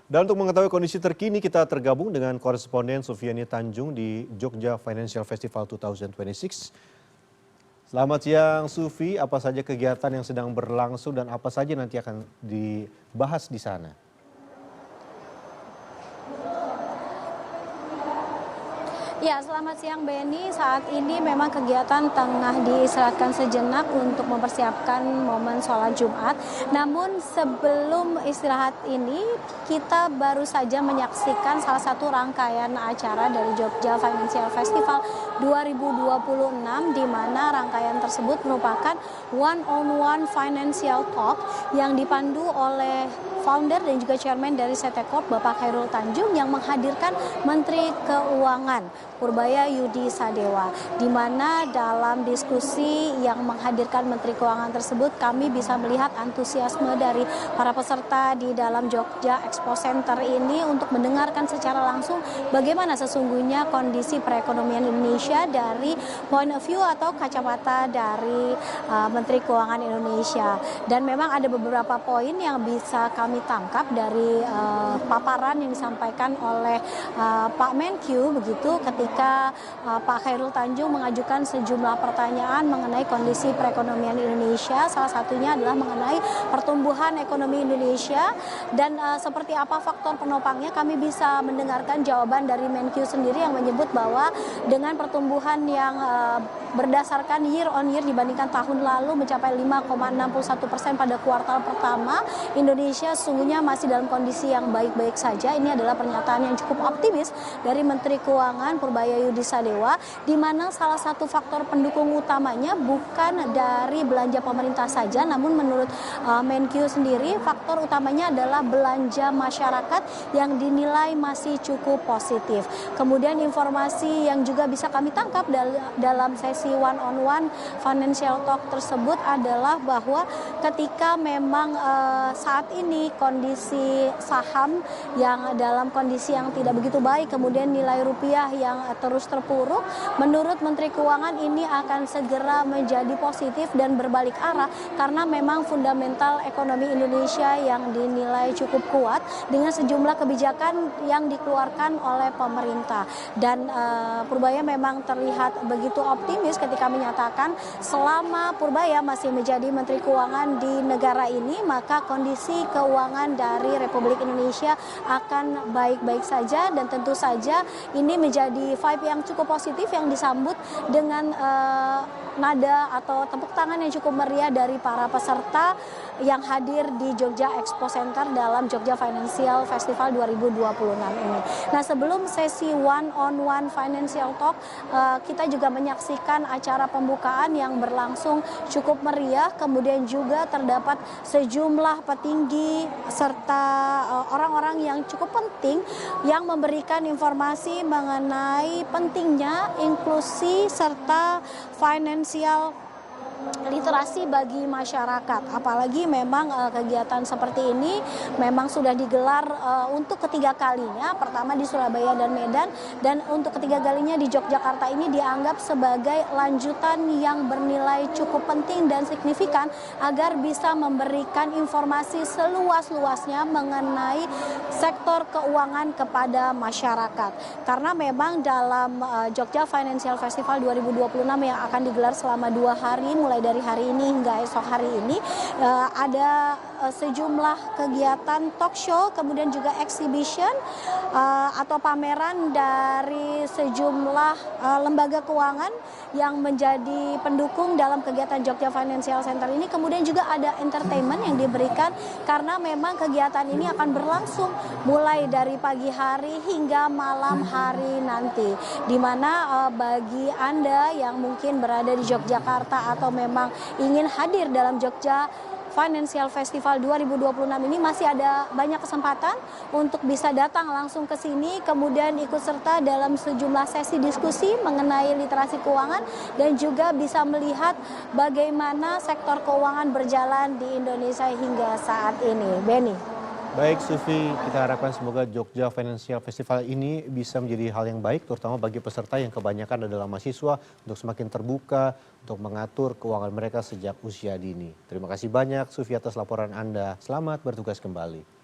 Dan untuk mengetahui kondisi terkini kita tergabung dengan koresponden Sufiani Tanjung di Jogja Financial Festival 2026. Selamat siang Sufi, apa saja kegiatan yang sedang berlangsung dan apa saja nanti akan dibahas di sana? Ya, selamat siang Benny. Saat ini memang kegiatan tengah diistirahatkan sejenak untuk mempersiapkan momen sholat Jumat. Namun sebelum istirahat ini, kita baru saja menyaksikan salah satu rangkaian acara dari Jogja Financial Festival 2026, di mana rangkaian tersebut merupakan one-on-one financial talk yang dipandu oleh founder dan juga chairman dari CT Corp, Bapak Khairul Tanjung, yang menghadirkan Menteri Keuangan Purbaya Yudi Sadewa, di mana dalam diskusi yang menghadirkan Menteri Keuangan tersebut kami bisa melihat antusiasme dari para peserta di dalam Jogja Expo Center ini untuk mendengarkan secara langsung bagaimana sesungguhnya kondisi perekonomian Indonesia dari point of view atau kacamata dari Menteri Keuangan Indonesia. Dan memang ada beberapa poin yang bisa kami tangkap dari paparan yang disampaikan oleh Pak Menkyu begitu ketika Pak Khairul Tanjung mengajukan sejumlah pertanyaan mengenai kondisi perekonomian Indonesia. Salah satunya adalah mengenai pertumbuhan ekonomi Indonesia dan seperti apa faktor penopangnya. Kami bisa mendengarkan jawaban dari Menkyu sendiri yang menyebut bahwa dengan pertumbuhan yang berdasarkan year on year dibandingkan tahun lalu mencapai 5,61% pada kuartal pertama, Indonesia sesungguhnya masih dalam kondisi yang baik-baik saja. Ini adalah pernyataan yang cukup optimis dari Menteri Keuangan Purbaya Yudi Sadewa, di mana salah satu faktor pendukung utamanya bukan dari belanja pemerintah saja, namun menurut Menkyu sendiri faktor utamanya adalah belanja masyarakat yang dinilai masih cukup positif. Kemudian informasi yang juga bisa kami tangkap dalam sesi one-on-one financial talk tersebut adalah bahwa ketika memang saat ini kondisi saham yang dalam kondisi yang tidak begitu baik, kemudian nilai rupiah yang terus terpuruk, menurut Menteri Keuangan ini akan segera menjadi positif dan berbalik arah karena memang fundamental ekonomi Indonesia yang dinilai cukup kuat dengan sejumlah kebijakan yang dikeluarkan oleh pemerintah. Dan Purbaya memang terlihat begitu optimis ketika menyatakan selama Purbaya masih menjadi Menteri Keuangan di negara ini, maka kondisi keuangan dari Republik Indonesia akan baik-baik saja, dan tentu saja ini menjadi vibe yang cukup positif yang disambut dengan nada atau tepuk tangan yang cukup meriah dari para peserta yang hadir di Jogja Expo Center dalam Jogja Financial Festival 2026 ini. Nah, sebelum sesi one-on-one financial talk, kita juga menyaksikan acara pembukaan yang berlangsung cukup meriah. Kemudian juga terdapat sejumlah petinggi serta orang-orang yang cukup penting yang memberikan informasi mengenai pentingnya inklusi serta financial literasi bagi masyarakat. Apalagi memang kegiatan seperti ini memang sudah digelar untuk ketiga kalinya. Pertama di Surabaya dan Medan, dan untuk ketiga kalinya di Yogyakarta ini dianggap sebagai lanjutan yang bernilai cukup penting dan signifikan agar bisa memberikan informasi seluas-luasnya mengenai sektor keuangan kepada masyarakat. Karena memang dalam Jogja Financial Festival 2026 yang akan digelar selama 2 hari mulai dari hari ini hingga esok hari ini, ada sejumlah kegiatan talk show, kemudian juga exhibition atau pameran dari sejumlah lembaga keuangan yang menjadi pendukung dalam kegiatan Jogja Financial Center ini. Kemudian juga ada entertainment yang diberikan karena memang kegiatan ini akan berlangsung mulai dari pagi hari hingga malam hari nanti, di mana bagi Anda yang mungkin berada di Yogyakarta atau memang ingin hadir dalam Jogja Financial Festival 2026 ini masih ada banyak kesempatan untuk bisa datang langsung ke sini, kemudian ikut serta dalam sejumlah sesi diskusi mengenai literasi keuangan dan juga bisa melihat bagaimana sektor keuangan berjalan di Indonesia hingga saat ini. Benny. Baik Sufi, kita harapkan semoga Jogja Financial Festival ini bisa menjadi hal yang baik, terutama bagi peserta yang kebanyakan adalah mahasiswa, untuk semakin terbuka untuk mengatur keuangan mereka sejak usia dini. Terima kasih banyak Sufi atas laporan Anda. Selamat bertugas kembali.